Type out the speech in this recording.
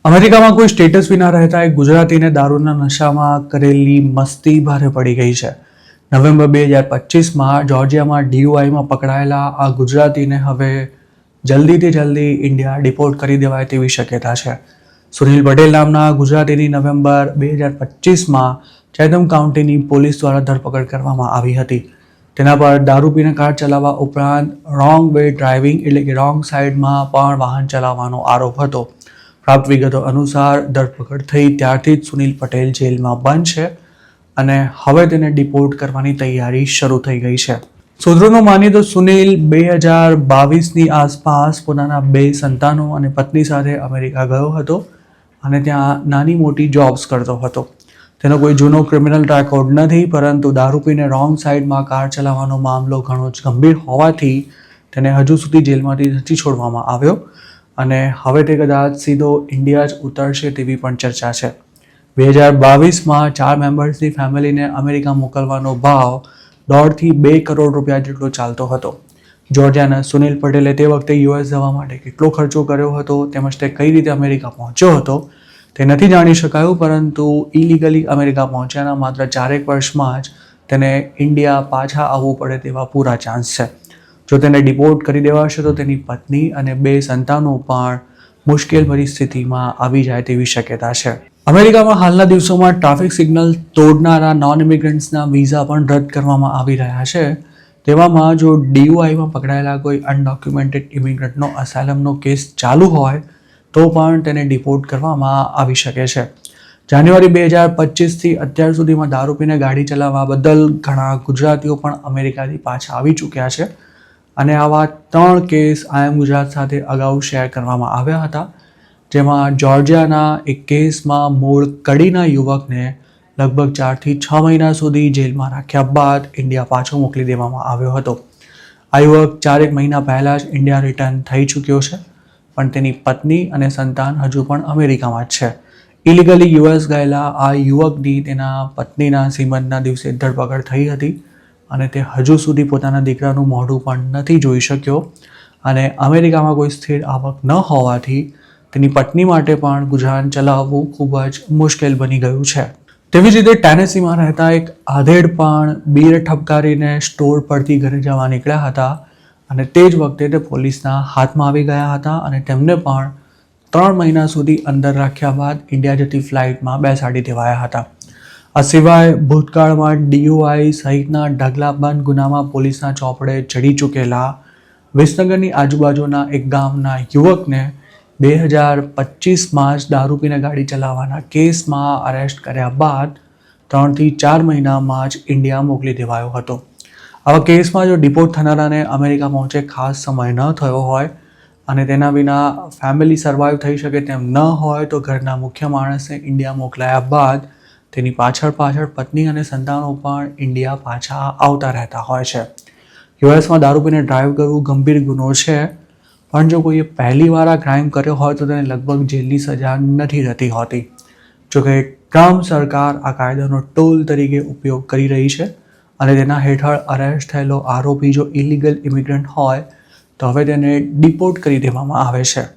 અમેરિકામાં કોઈ સ્ટેટસ વિના રહેતા એક ગુજરાતીને દારૂના નશામાં કરેલી મસ્તી ભારે પડી ગઈ છે. નવેમ્બર 2025માં જોર્જિયામાં DUIમાં પકડાયેલા આ ગુજરાતીને હવે જલ્દીથી જલ્દી ઇન્ડિયા ડિપોર્ટ કરી દેવાય તેવી શક્યતા છે. સુનિલ પટેલ નામના ગુજરાતીની નવેમ્બર 2025માં ચેથમ કાઉન્ટીની પોલીસ દ્વારા ધરપકડ કરવામાં આવી હતી. તેના પર દારૂ પીને કાર ચલાવવા ઉપરાંત રોંગ વે ડ્રાઇવિંગ એટલે કે રોંગ સાઇડમાં પણ વાહન ચલાવવાનો આરોપ હતો. પ્રાપ્ત વિગતો અનુસાર ધરપકડ થઈ ત્યારથી જ સુનિલ પટેલ જેલમાં બંધ છે અને હવે તેને ડિપોર્ટ કરવાની તૈયારી શરૂ થઈ ગઈ છે. સૂત્રોનું માનીએ તો સુનિલ 2022ની આસપાસ પોતાના 2 સંતાનો અને પત્ની સાથે અમેરિકા ગયો હતો અને ત્યાં નાની મોટી જોબ્સ કરતો હતો. તેનો કોઈ જૂનો ક્રિમિનલ રેકોર્ડ નથી, પરંતુ દારૂ પીને રોંગ સાઇડમાં કાર ચલાવવાનો મામલો ઘણો જ ગંભીર હોવાથી તેને હજુ સુધી જેલમાંથી નથી છોડવામાં આવ્યો અને હવે તે કદાચ સીધો ઇન્ડિયા જ ઉતરશે તેવી પણ ચર્ચા છે. 2022માં 4 મેમ્બર્સની ફેમિલીને અમેરિકા મોકલવાનો ભાવ 1.5 થી 2 કરોડ રૂપિયા જેટલો ચાલતો હતો. જોર્જિયાના સુનિલ પટેલે તે વખતે US જવા માટે કેટલો ખર્ચો કર્યો હતો તેમજ તે કઈ રીતે અમેરિકા પહોંચ્યો હતો તે નથી જાણી શકાયું, પરંતુ ઇલીગલી અમેરિકા પહોંચ્યાના માત્ર 4 વર્ષમાં જ તેને ઇન્ડિયા પાછા આવવું પડે તેવા પૂરા ચાન્સ છે. જો તેને ડિપોર્ટ કરી દેવાશે તો તેની પત્ની અને 2 સંતાનો પણ મુશ્કેલ પરિસ્થિતિમાં આવી જાય તેવી શક્યતા છે. અમેરિકામાં હાલના દિવસોમાં ટ્રાફિક સિગ્નલ તોડનારા નોન ઇમિગ્રન્ટ્સના વિઝા પણ રદ કરવામાં આવી રહ્યા છે. તેવામાં જો DUIમાં પકડાયેલા કોઈ અનડોક્યુમેન્ટેડ ઇમિગ્રન્ટનો અસાઇલમનો કેસ ચાલુ હોય તો પણ તેને ડિપોર્ટ કરવામાં આવી શકે છે. જાન્યુઆરી 2025થી અત્યાર સુધીમાં દારૂ પીને ગાડી ચલાવવા બદલ ઘણા ગુજરાતીઓ પણ અમેરિકાથી પાછા આવી ચૂક્યા છે અને આવા 3 કેસ I Am ગુજરાત સાથે અગાઉ શેર કરવામાં આવ્યા હતા, જેમાં જોર્જિયાના એક કેસમાં મૂળ કડીના યુવકને લગભગ 4 થી 6 મહિના સુધી જેલમાં રાખ્યા બાદ ઇન્ડિયા પાછો મોકલી દેવામાં આવ્યો હતો. આ યુવક 4 મહિના પહેલાં જ ઇન્ડિયા રિટર્ન થઈ ચૂક્યો છે, પણ તેની પત્ની અને સંતાન હજુ પણ અમેરિકામાં જ છે. ઇલીગલી US ગયેલા આ યુવકની તેના પત્નીના સીમંતના દિવસે ધરપકડ થઈ હતી અને તે હજુ સુધી પોતાના દીકરાનું મોઢું પણ નથી જોઈ શક્યો અને અમેરિકામાં કોઈ સ્થિર આવક ન હોવાથી તેની પત્ની માટે પણ ગુજરાન ચલાવવું ખૂબ જ મુશ્કેલ બની ગયું છે. તેવી જ રીતે ટેનેસીમાં રહેતા એક આધેડ પણ બીર ઠપકારીને સ્ટોર પરથી ઘરે જવા નીકળ્યા હતા અને તે જ વખતે તે પોલીસના હાથમાં આવી ગયા હતા અને તેમને પણ 3 મહિના સુધી અંદર રાખ્યા બાદ ઇન્ડિયા જતી ફ્લાઇટમાં બેસાડી દેવાયા હતા. આ સિવાય ભૂતકાળમાં DUI સહિતના ઢગલાબંધ ગુનામાં પોલીસના ચોપડે ચડી ચૂકેલા વિસનગરની આજુબાજુના એક ગામના યુવકને 2025માં જ દારૂ પીને ગાડી ચલાવવાના કેસમાં અરેસ્ટ કર્યા બાદ 3 થી 4 મહિનામાં જ ઇન્ડિયા મોકલી દેવાયો હતો. આવા કેસમાં જો ડિપોર્ટ થનારાને અમેરિકા પહોંચે ખાસ સમય ન થયો હોય અને તેના વિના ફેમિલી સર્વાઈવ થઈ શકે તેમ ન હોય તો ઘરના મુખ્ય માણસને ઇન્ડિયા મોકલાયા બાદ તેની પાછળ પત્ની અને સંતાનો પણ ઇન્ડિયા પાછા આવતા રહેતા હોય છે. USમાં દારૂ પીને ડ્રાઈવ કરવું ગંભીર ગુનો છે, પણ જો કોઈએ પહેલી વાર આ ક્રાઇમ કર્યો હોય તો તેને લગભગ જેલની સજા નથી થતી હોતી. જોકે ટ્રમ્પ સરકાર આ કાયદાનો ટૂલ તરીકે ઉપયોગ કરી રહી છે અને તેના હેઠળ અરેસ્ટ થયેલો આરોપી જો ઇલીગલ ઇમિગ્રન્ટ હોય તો હવે તેને ડિપોર્ટ કરી દેવામાં આવે છે.